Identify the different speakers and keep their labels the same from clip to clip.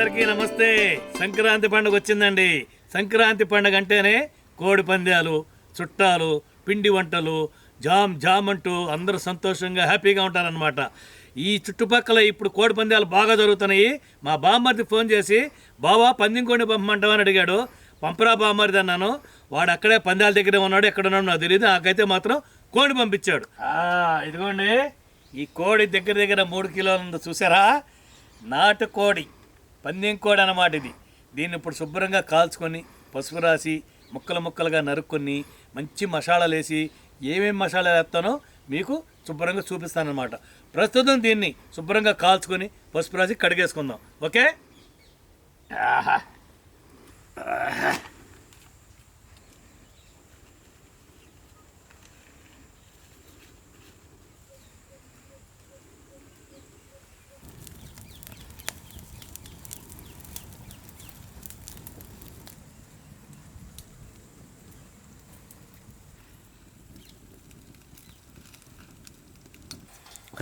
Speaker 1: అందరికీ నమస్తే. సంక్రాంతి పండుగ వచ్చిందండి. సంక్రాంతి పండుగ అంటేనే కోడి పందాలు, చుట్టాలు, పిండి వంటలు, జామ్ జామ్ అంటూ అందరూ సంతోషంగా హ్యాపీగా ఉంటారనమాట. ఈ చుట్టుపక్కల ఇప్పుడు కోడి పందాలు బాగా జరుగుతున్నాయి. మా బామ్మర్ది ఫోన్ చేసి బావా పందెం కోడిని పంపమంటావని అడిగాడు. పంపరా బామ్మర్ది అన్నాను. వాడు అక్కడే పందాల దగ్గరే ఉన్నాడు. ఎక్కడ ఉన్నాడు నాకు తెలియదు. నాకైతే మాత్రం కోడి పంపించాడు. ఇదిగోండి ఈ కోడి దగ్గర దగ్గర 3 కిలోలు ఉంది చూసారా. నాటు కోడి, పందెం కోడి అన్నమాట ఇది. దీన్ని ఇప్పుడు శుభ్రంగా కాల్చుకొని పసుపు రాసి ముక్కలు ముక్కలుగా నరుక్కొని మంచి మసాలాలు వేసి ఏమేమి మసాలాలు వేస్తానో మీకు శుభ్రంగా చూపిస్తానమాట. ప్రస్తుతం దీన్ని శుభ్రంగా కాల్చుకొని పసుపు రాసి కడిగేసుకుందాం. ఓకే.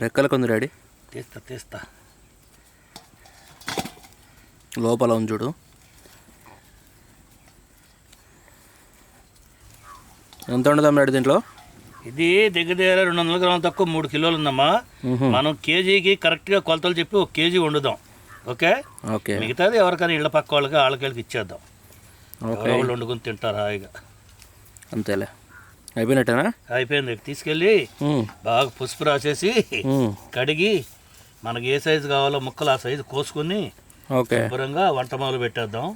Speaker 2: రెక్కలకు ఉంది డాడీ.
Speaker 1: తీస్తా
Speaker 2: లోపల ఉంది చూడు. ఎంత ఉండదా డాడీ దీంట్లో?
Speaker 1: ఇది దగ్గర దగ్గర 200 గ్రాములు తక్కువ 3 కిలోలు ఉందమ్మా. మనం కేజీకి కరెక్ట్గా కొలతలు చెప్పి 1 కేజీ వండుదాం. ఓకే. మిగతాది ఎవరికైనా ఇళ్ళ పక్క వాళ్ళకి వాళ్ళకి ఇచ్చేద్దాం. వాళ్ళు వండుకొని తింటారు హాయిగా.
Speaker 2: అంతేలే. అయిపోయినట్టేనా?
Speaker 1: అయిపోయింది. తీసుకెళ్ళి బాగా పసుపు రాసేసి కడిగి మనకి ఏ సైజు కావాలో ముక్కలు ఆ సైజు కోసుకుని శుభ్రంగా వంట మొదలు పెట్టేద్దాం.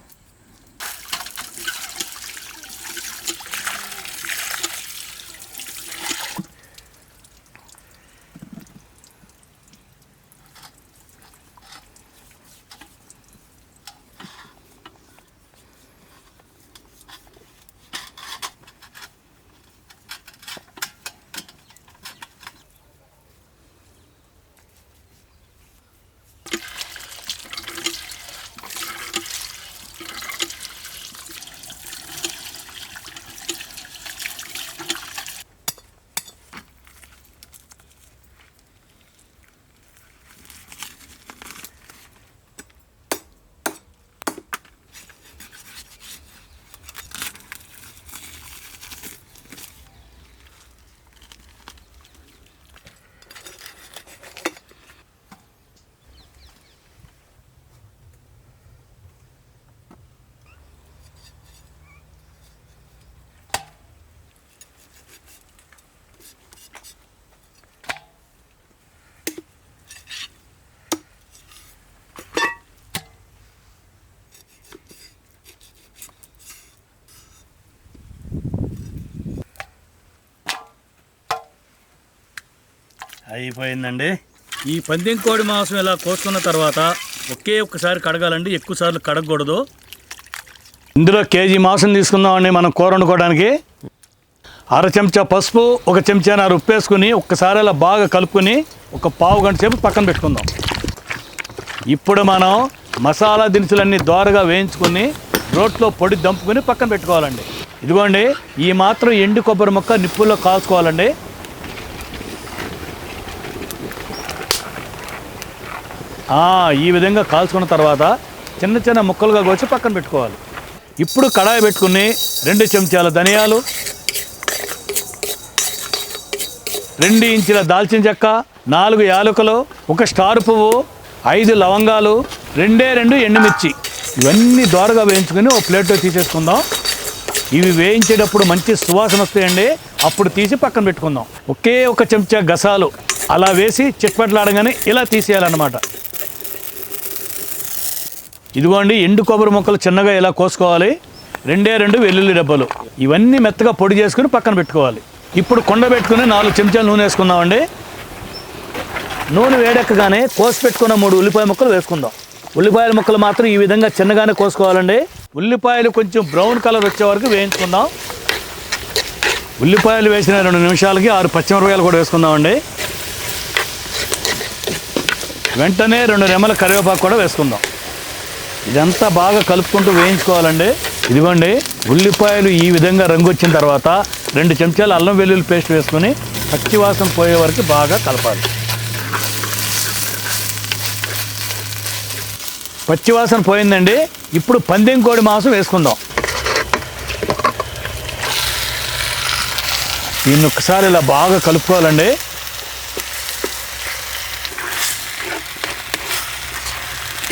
Speaker 1: అయిపోయిందండి. ఈ పందెం కోడి మాంసం ఇలా కోసుకున్న తర్వాత ఒక్కసారి కడగాలండి. ఎక్కువ సార్లు కడగకూడదు. ఇందులో కేజీ మాంసం తీసుకుందామండి మనం కూర వండుకోవడానికి. 1/2 చెంచా పసుపు, 1 చెంచాన్నర ఉప్పు వేసుకుని ఒక్కసారి అలా బాగా కలుపుకొని ఒక పావు గంట సేపు పక్కన పెట్టుకుందాం. ఇప్పుడు మనం మసాలా దినుసులన్నీ దోరగా వేయించుకొని రోట్లో పొడి దంపుకొని పక్కన పెట్టుకోవాలండి. ఇదిగోండి ఈ మాత్రం ఎండు కొబ్బరి ముక్క నిప్పుల్లో కాల్చుకోవాలండి. ఈ విధంగా కాల్చుకున్న తర్వాత చిన్న చిన్న ముక్కలుగా కోసి పక్కన పెట్టుకోవాలి. ఇప్పుడు కడాయి పెట్టుకుని 2 చెంచాల ధనియాలు, 2 ఇంచుల దాల్చిన చెక్క, 4 యాలకులు, 1 స్టార్ పువ్వు, 5 లవంగాలు, 2 ఎండుమిర్చి ఇవన్నీ దోరగా వేయించుకొని ఒక ప్లేట్లో తీసేసుకుందాం. ఇవి వేయించేటప్పుడు మంచి సువాసన వస్తాయండి. అప్పుడు తీసి పక్కన పెట్టుకుందాం. 1 చెంచా గసాలు అలా వేసి చిట్పట్లాడగానే ఇలా తీసేయాలన్నమాట. ఇదిగోండి ఎండు కొబ్బరి ముక్కలు చిన్నగా ఇలా కోసుకోవాలి. 2 వెల్లుల్లి రెబ్బలు ఇవన్నీ మెత్తగా పొడి చేసుకుని పక్కన పెట్టుకోవాలి. ఇప్పుడు కుండ పెట్టుకుని 4 చెంచాలు నూనె వేసుకుందామండి. నూనె వేడెక్కగానే కోసి పెట్టుకున్న 3 ఉల్లిపాయ ముక్కలు వేసుకుందాం. ఉల్లిపాయల ముక్కలు మాత్రం ఈ విధంగా చిన్నగానే కోసుకోవాలండి. ఉల్లిపాయలు కొంచెం బ్రౌన్ కలర్ వచ్చే వరకు వేయించుకుందాం. ఉల్లిపాయలు వేసిన 2 నిమిషాలకి 6 పచ్చిమిరపకాయలు కూడా వేసుకుందామండి. వెంటనే 2 రెమ్మల కరివేపాకు కూడా వేసుకుందాం. ఇదంతా బాగా కలుపుకుంటూ వేయించుకోవాలండి. ఇదిగోండి ఉల్లిపాయలు ఈ విధంగా రంగు వచ్చిన తర్వాత 2 చెంచాలు అల్లం వెల్లుల్లి పేస్ట్ వేసుకొని పచ్చివాసన పోయే వరకు బాగా కలపాలి. పచ్చివాసన పోయిందండి. ఇప్పుడు పందెం కోడి మాంసం వేసుకుందాం. దీన్ని ఒకసారి ఇలా బాగా కలుపుకోవాలండి.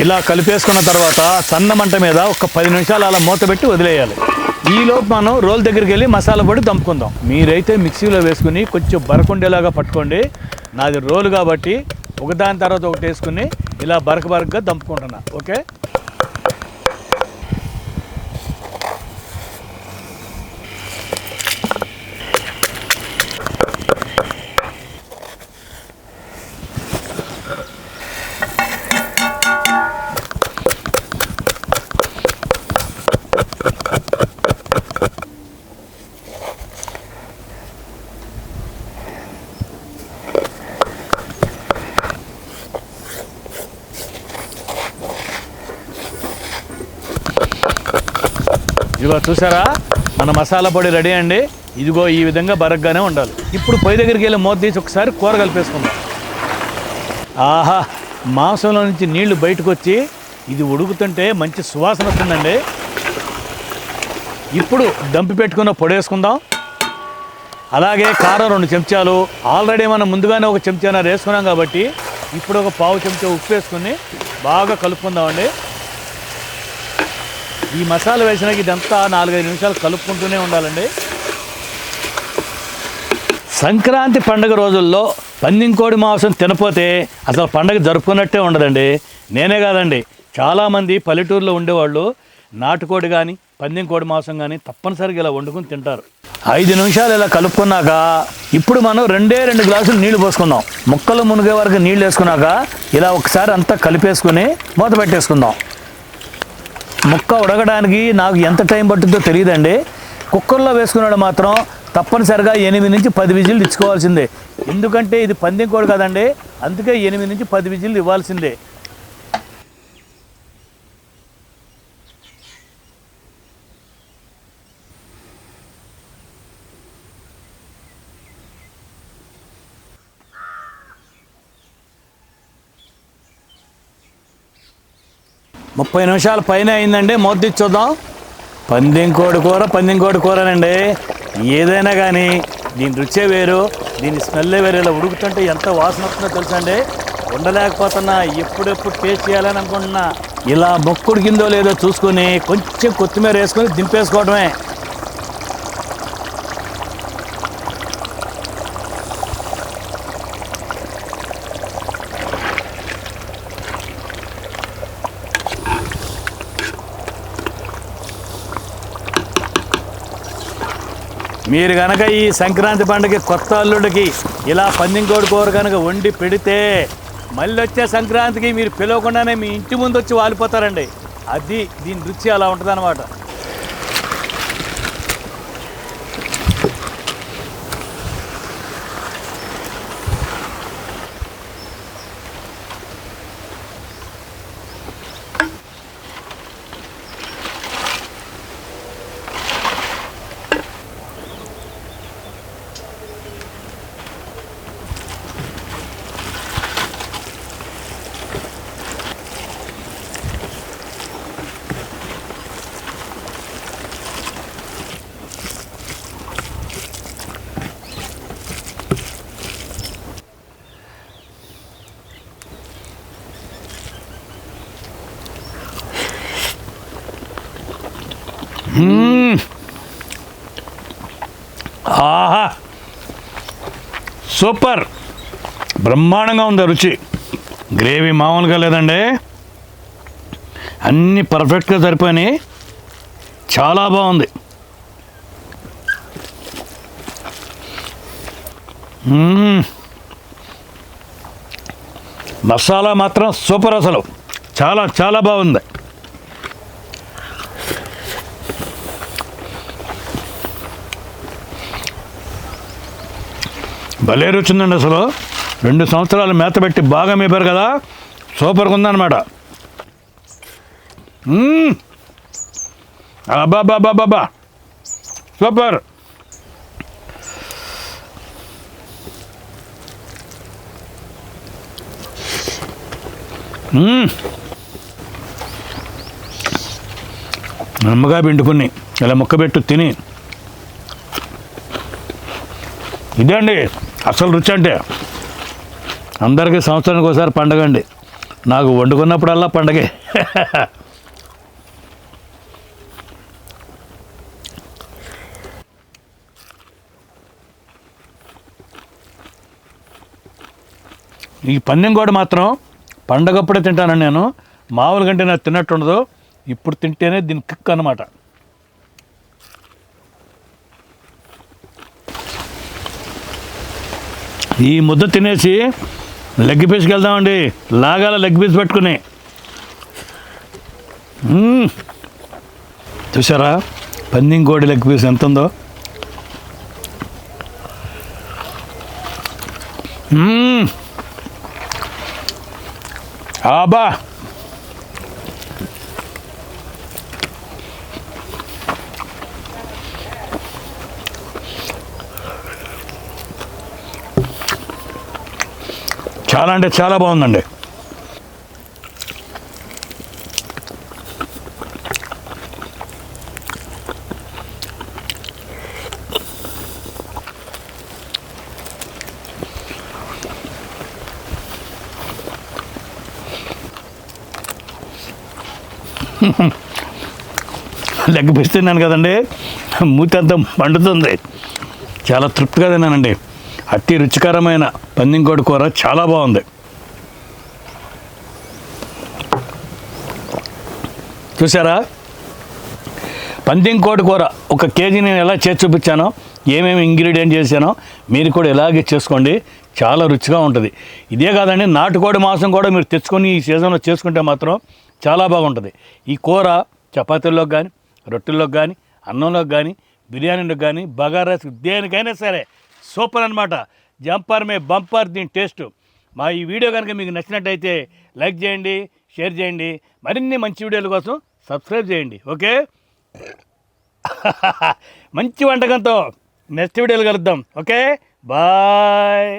Speaker 1: ఇలా కలిపేసుకున్న తర్వాత సన్న మంట మీద ఒక 10 నిమిషాలు అలా మూత పెట్టి వదిలేయాలి. ఈలోపు మనం రోల్ దగ్గరికి వెళ్ళి మసాలా పొడి దంపుకుందాం. మీరైతే మిక్సీలో వేసుకుని కొంచెం బరకుండేలాగా పట్టుకోండి. నాది రోలు కాబట్టి ఒకదాని తర్వాత ఒకటి వేసుకుని ఇలా బరకగా దంపుకుంటున్నా. ఓకే, ఇదిగో చూసారా, మన మసాలా పొడి రెడీ అండి. ఇదిగో ఈ విధంగా బరగ్గానే ఉండాలి. ఇప్పుడు పొయ్యి దగ్గరికి వెళ్ళి మూత తీసి ఒకసారి కూర కలిపేసుకుందాం. ఆహా, మాంసంలో నుంచి నీళ్లు బయటకు వచ్చి ఇది ఉడుకుతుంటే మంచి సువాసన వస్తుందండి. ఇప్పుడు దంపి పెట్టుకున్న పొడి వేసుకుందాం. అలాగే కారం 2 చెంచాలు. ఆల్రెడీ మనం ముందుగానే ఒక చెంచాన వేసుకున్నాం కాబట్టి ఇప్పుడు ఒక పావు చెంచా ఉప్పు వేసుకుని బాగా కలుపుకుందామండి. ఈ మసాలా వేసినాక ఇదంతా 4-5 నిమిషాలు కలుపుకుంటూనే ఉండాలండి. సంక్రాంతి పండుగ రోజుల్లో పందెం కోడి మాంసం తినపోతే అసలు పండుగ జరుపుకున్నట్టే ఉండదండి. నేనే కాదండి, చాలామంది పల్లెటూరులో ఉండేవాళ్ళు నాటుకోడి కానీ పందెం కోడి మాంసం కానీ తప్పనిసరిగా ఇలా వండుకుని తింటారు. 5 నిమిషాలు ఇలా కలుపుకున్నాక ఇప్పుడు మనం 2 గ్లాసులు నీళ్లు పోసుకుందాం. ముక్కలు మునిగే వరకు నీళ్ళు వేసుకున్నాక ఇలా ఒకసారి అంతా కలిపేసుకుని మూత పెట్టేసుకుందాం. ముక్క ఉడకడానికి నాకు ఎంత టైం పట్టుద్దో తెలియదండి. కుక్కర్లో వేసుకున్నాడు మాత్రం తప్పనిసరిగా 8 నుంచి 10 విజిల్లు ఇచ్చుకోవాల్సిందే. ఎందుకంటే ఇది పందెం కోడి కదండి, అందుకే 8 నుంచి 10 విజిల్లు ఇవ్వాల్సిందే. ముప్పై నిమిషాల పైన అయిందండి. మూత తీసి చూద్దాం. పందెం కోడి కూరనండి. ఏదైనా కానీ దీని రుచే వేరు, దీని స్మెల్లే వేరు. ఇలా ఉడుకుతుంటే ఎంత వాసన వస్తుందో తెలుసా అండి. ఉండలేకపోతున్నా, ఎప్పుడెప్పుడు టేస్ట్ చేయాలని అనుకుంటున్నా. ఇలా మొక్కుడికిందో లేదో చూసుకొని కొంచెం కొత్తిమీర వేసుకొని దింపేసుకోవడమే. మీరు కనుక ఈ సంక్రాంతి పండుగ కొత్త అల్లుడికి ఇలా పందెం కోడి కూర కనుక వండి పెడితే మళ్ళీ వచ్చే సంక్రాంతికి మీరు పిలవకుండానే మీ ఇంటి ముందు వచ్చి వాలిపోతారండి. అది దీని రుచి అలా ఉంటుంది అన్నమాట. ఆహా, సూపర్, బ్రహ్మాండంగా ఉంది రుచి. గ్రేవీ మామూలుగా లేదండి, అన్నీ పర్ఫెక్ట్గా సరిపోయినాయి. చాలా బాగుంది. మసాలా మాత్రం సూపర్, అసలు చాలా చాలా బాగుంది. భలే రుచిందండి. అసలు 2 సంవత్సరాలు మేత పెట్టి బాగా మేపారు కదా, సూపర్గా ఉందన్నమాట. అబ్బాబాబాబా, సూపర్. నిమ్మకాయ పిండుకుని ఇలా ముక్కబెట్టు తిని ఇదే అండి అసలు రుచి అంటే. అందరికీ సంవత్సరానికి ఒకసారి పండగ అండి, నాకు వండుకున్నప్పుడల్లా పండగే. ఈ పందెం కూడా మాత్రం పండగప్పుడే తింటానండి నేను, మామూలు కంటే నాకు తిన్నట్టు ఉండదు. ఇప్పుడు తింటేనే దీని కిక్ అన్నమాట. ఈ ముద్ద తినేసి లెగ్ పీస్కి వెళ్దామండి, లాగాల లెగ్ పీస్ పెట్టుకుని. చూసారా పందెం కోడి లెగ్ పీస్ ఎంత ఉందో. ఆబా చాలా అంటే చాలా బాగుందండి. లెగ్ పీస్ తిన్నాను కదండి, మూతి అంతా మండుతుంది. చాలా తృప్తిగా తిన్నానండి. అతి రుచికరమైన పందెం కోడి కూర చాలా బాగుంది. చూసారా పందెం కోడి కూర 1 కేజీ నేను ఎలా చేసి చూపించానో, ఏమేమి ఇంగ్రీడియంట్ చేశానో మీరు కూడా ఇలాగే చేసుకోండి, చాలా రుచిగా ఉంటుంది. ఇదే కాదండి, నాటుకోడి మాంసం కూడా మీరు తెచ్చుకొని ఈ సీజన్లో చేసుకుంటే మాత్రం చాలా బాగుంటుంది. ఈ కూర చపాతీల్లోకి కానీ, రొట్టెల్లోకి కానీ, అన్నంలోకి కానీ, బిర్యానీలోకి కానీ, బగారా రైస్ దేనికైనా సరే సూపర్ అనమాట. జంపర్ మే బంపర్ దీని టేస్ట్. మా ఈ వీడియో కనుక మీకు నచ్చినట్టయితే లైక్ చేయండి, షేర్ చేయండి. మరిన్ని మంచి వీడియోల కోసం సబ్స్క్రైబ్ చేయండి. ఓకే, మంచి వంటకంతో నెక్స్ట్ వీడియోలో కలుద్దాం. Okay, bye.